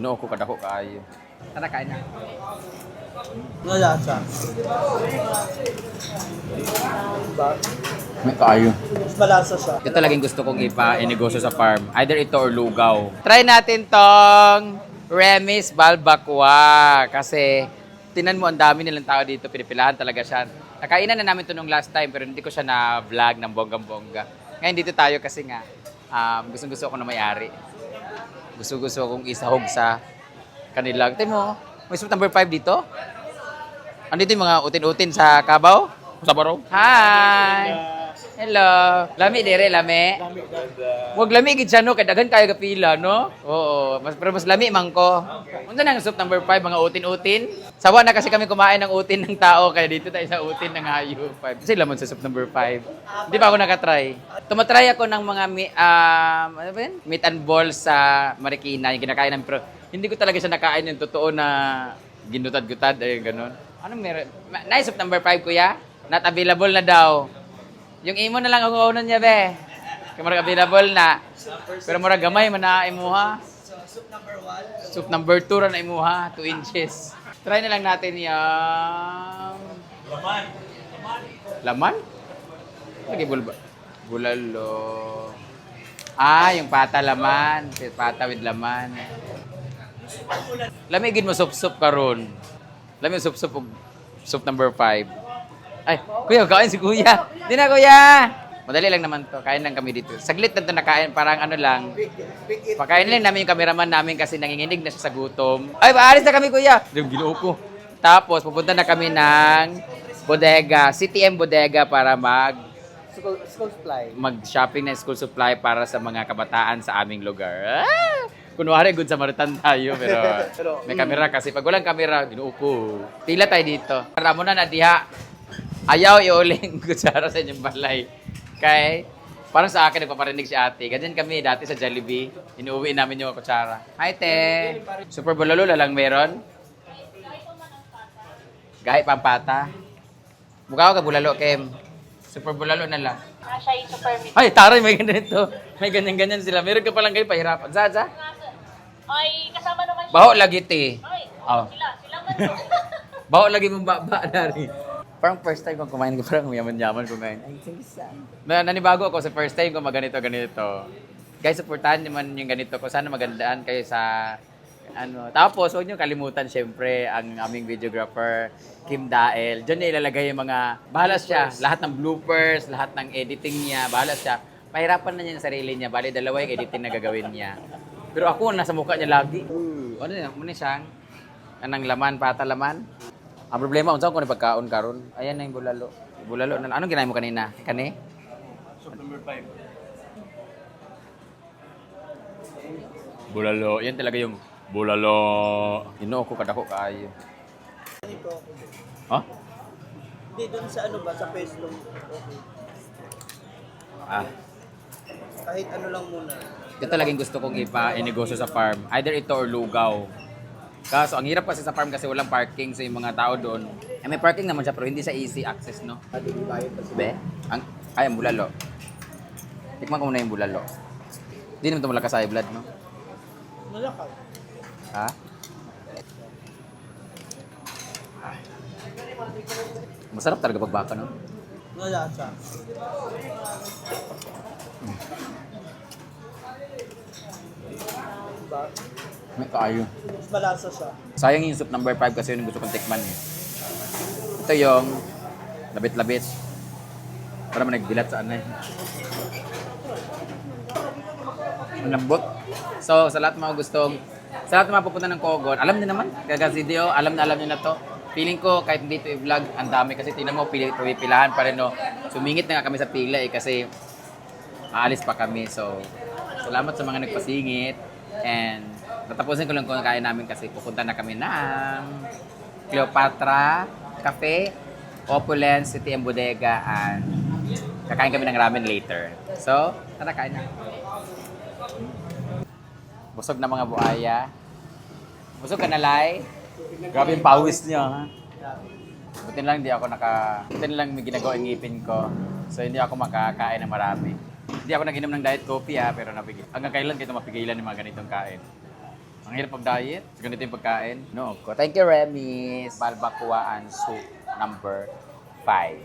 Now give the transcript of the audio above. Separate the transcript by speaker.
Speaker 1: Ginoo ko kadako kaayo. Tara kain na.
Speaker 2: Malasa.
Speaker 1: May kaayo.
Speaker 2: Mas malasa siya.
Speaker 1: Ito laging gusto kong ipa-inegosyo sa farm. Either ito or lugaw. Try natin tong Remis Balbacua. Kasi tinan mo, ang dami nilang tao dito. Pinipilahan talaga siya. Nakainan na namin ito nung last time pero hindi ko siya na-vlog ng bonggang-bongga. Ngayon dito tayo kasi nga gustong-gusto ako na may-ari. Gusto-gusto kong isahog sa kanila. Tingnan mo, may soup number 5 dito. Andito yung mga utin-utin sa Kabaw. Sa Baro. Hi! Hello. Lami dire, lami. Huwag lami gid siya no, kay daghan kayo kapila, no? Oo, pero mas lami man ko. Unsa nang soup number 5 mga utin-utin? Sawa na kasi kami kumain ng utin ng tao kaya dito tayo sa utin ng hayop. 5. Sila man sa soup number 5. Hindi pa ako nakatry. Tumatry ako ng mga ano ba yun? Meat and balls sa Marikina, yung kinakain namin pero hindi ko talaga siya nakain yung totoo na ginutad-gutad ay ganun. Ano meron? Nice soup number 5 kuya. Not available na daw. Yung imo na lang ang uunan niya, be. Kaya marag available na. Pero marag gamay, mana imuha.
Speaker 2: So, soup number 1.
Speaker 1: Soup number 2 ra na imuha, 2 inches. Try na lang natin yung...
Speaker 2: Laman.
Speaker 1: Laman? Lagi bulalo. Yung pata laman. Pata with laman. Lamigin mo sup-sup karon. Lamig sup-sup og soup number 5. Ay, kuya, kain si kuya. Di na, kuya. Madali lang naman to. Kain lang kami dito. Saglit na to nakain. Parang ano lang. Pakain lang namin yung cameraman namin kasi nanginginig na siya sa gutom. Ay, paalis na kami, kuya. Yung ginoo ko. Tapos, pupunta na kami ng bodega. CTM Bodega para
Speaker 2: School supply.
Speaker 1: mag-shopping na school supply para sa mga kabataan sa aming lugar. Kunwari, good Samaritan tayo, pero may kamera kasi. Pag walang kamera, ginoo ko. Tila tayo dito. Para mo na diha. Ayaw iuling kutsara sa inyong balay. Kay, parang sa akin, nagpaparinig si ate. Ganyan kami dati sa Jollibee. Inuwi namin yung kutsara. Hi, te. Super bulalo lang meron. Gahi pampata. Mukha ko ka bulalo, Kem. Super bulalo na lang.
Speaker 3: Siya yung super meat.
Speaker 1: Ay, taray, may ganito. May ganyan-ganyan sila. Meron ka palang kayo pahirapan. Zaza?
Speaker 3: Ay, kasama naman siya.
Speaker 1: Baho lagi, te.
Speaker 3: Ay,
Speaker 1: Oh.
Speaker 3: sila man to.
Speaker 1: Baho lagi mong baba, dari. Parang first time kong kumain ko, parang yaman-yaman kumain. Ay, singisan. Nanibago ako sa first time ko ganito. Guys, supportahan naman yung ganito ko. Sana magandaan kayo sa ano. Tapos, huwag niyo kalimutan syempre ang aming videographer, Kim Dael. Diyan niya ilalagay yung mga, bahala siya. Lahat ng bloopers, lahat ng editing niya, bahala siya. Pahirapan na niya yung sarili niya. Bali, dalawa yung editing na gagawin niya. Pero ako, nasa mukha niya lagi. Ano yun? Muna siyang, anong laman, pata laman. Ang problema, unsa ko ni pagkaon karon? Ayan na yung bulalo. Bulalo na. Anong ginahin mo kanina? Kani?
Speaker 2: Soup number 5.
Speaker 1: Bulalo. Yan talaga yung bulalo. Ginoo ko kadako kaayo.
Speaker 2: Ito.
Speaker 1: Ha?
Speaker 2: Hindi, dun sa ano ba? Sa pesto. Okay. Kahit ano lang muna.
Speaker 1: Ito laging gusto kong ipa-inegosyo sa farm. Either ito or lugaw. Kaso, ang hirap kasi sa farm kasi walang parking sa yung mga tao doon. May parking naman siya pero hindi sa easy access, no?
Speaker 2: Ating bayad pa
Speaker 1: Be? Ang bulalo. Tikman ko muna yung bulalo. Hindi naman ito malakas sa high blood, no?
Speaker 2: Malakaw.
Speaker 1: Ha? Masarap talaga pagbaka, no?
Speaker 2: Malasa. Diba?
Speaker 1: May kaayo.
Speaker 2: Mas malasa siya.
Speaker 1: Sayang yung soup number 5 kasi yun yung gusto kong tikman. Eh. Ito yung labit-labit. Para man nagbilat sa anay. Ang lambot. So, sa lahat ng mga gustong, sa lahat ng mga pupunta ng Kogon, alam niyo naman, Kagasidio, alam niyo na to. Feeling ko, kahit dito i-vlog, ang dami kasi tingnan mo, pipilahan pa rin, no. Sumingit na nga kami sa pila eh, kasi aalis pa kami. So, salamat sa mga nagpasingit. And, tatapusin ko lang kung kaya namin kasi pupunta na kami ng Cleopatra Cafe, Opulence, CTM Bodega, and kakain kami ng ramen later. So, tara, kain na. Busog na mga buhaya. Busog ka na, Lai? Grabe yung pawis niya, ha? Buti lang may ginagawa yung ngipin ko. So, hindi ako makakain ng marami. Hindi ako nag-inom ng diet coffee, ha? Pero hanggang kailan kayo mapigilan ng mga ganitong kain? Ang hirap pag-diet. Ganito yung pagkain. No, of course. Thank you, Remis. Balbacoa and soup number 5.